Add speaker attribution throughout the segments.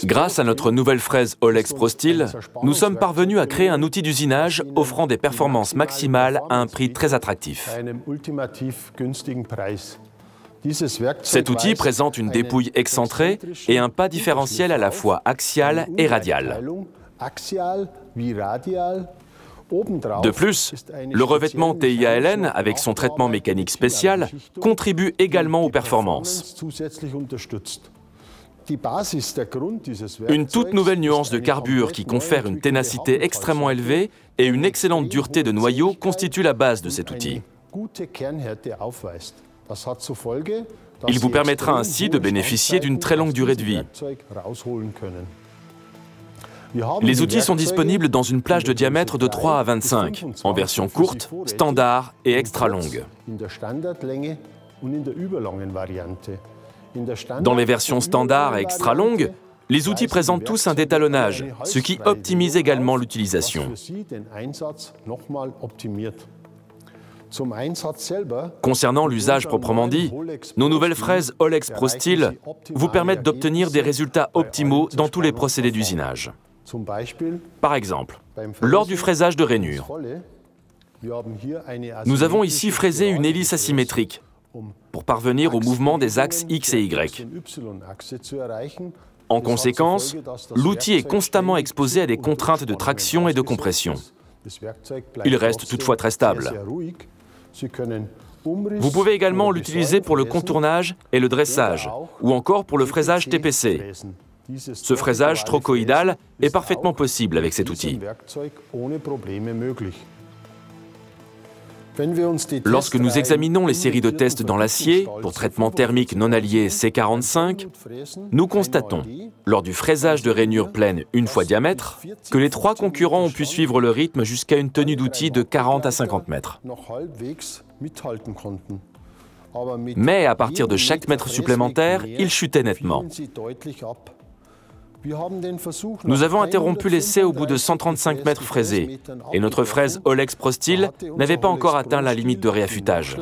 Speaker 1: Grâce à notre nouvelle fraise Olex ProSteel, nous sommes parvenus à créer un outil d'usinage offrant des performances maximales à un prix très attractif. Cet outil présente une dépouille excentrée et un pas différentiel à la fois axial et radial. De plus, le revêtement TIALN, avec son traitement mécanique spécial, contribue également aux performances. Une toute nouvelle nuance de carbure qui confère une ténacité extrêmement élevée et une excellente dureté de noyau constitue la base de cet outil. Il vous permettra ainsi de bénéficier d'une très longue durée de vie. Les outils sont disponibles dans une plage de diamètre de 3 à 25, en version courte, standard et extra longue. Dans les versions standard et extra longues, les outils présentent tous un détalonnage, ce qui optimise également l'utilisation. Concernant l'usage proprement dit, nos nouvelles fraises Olex ProSteel vous permettent d'obtenir des résultats optimaux dans tous les procédés d'usinage. Par exemple, lors du fraisage de rainure, nous avons ici fraisé une hélice asymétrique pour parvenir au mouvement des axes X et Y. En conséquence, l'outil est constamment exposé à des contraintes de traction et de compression. Il reste toutefois très stable. Vous pouvez également l'utiliser pour le contournage et le dressage, ou encore pour le fraisage TPC. Ce fraisage trochoïdal est parfaitement possible avec cet outil. Lorsque nous examinons les séries de tests dans l'acier pour traitement thermique non allié C45, nous constatons, lors du fraisage de rainure pleine une fois diamètre, que les trois concurrents ont pu suivre le rythme jusqu'à une tenue d'outil de 40 à 50 mètres. Mais à partir de chaque mètre supplémentaire, ils chutaient nettement. Nous avons interrompu l'essai au bout de 135 mètres fraisés et notre fraise Olex ProSteel n'avait pas encore atteint la limite de réaffûtage.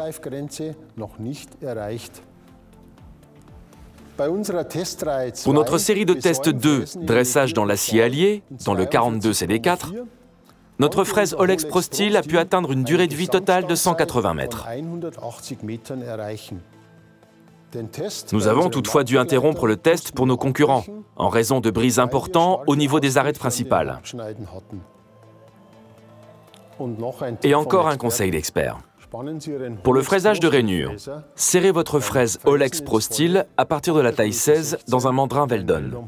Speaker 1: Pour notre série de tests 2, dressage dans l'acier allié, dans le 42 CD4, notre fraise Olex ProSteel a pu atteindre une durée de vie totale de 180 mètres. Nous avons toutefois dû interrompre le test pour nos concurrents, en raison de brises importants au niveau des arêtes principales. Et encore un conseil d'expert. Pour le fraisage de rainure, serrez votre fraise Olex ProSteel à partir de la taille 16 dans un mandrin Veldon.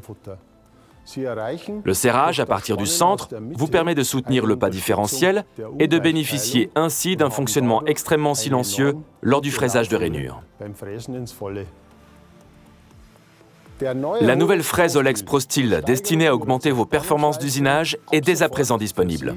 Speaker 1: Le serrage à partir du centre vous permet de soutenir le pas différentiel et de bénéficier ainsi d'un fonctionnement extrêmement silencieux lors du fraisage de rainure. La nouvelle fraise Olex ProSteel destinée à augmenter vos performances d'usinage est dès à présent disponible.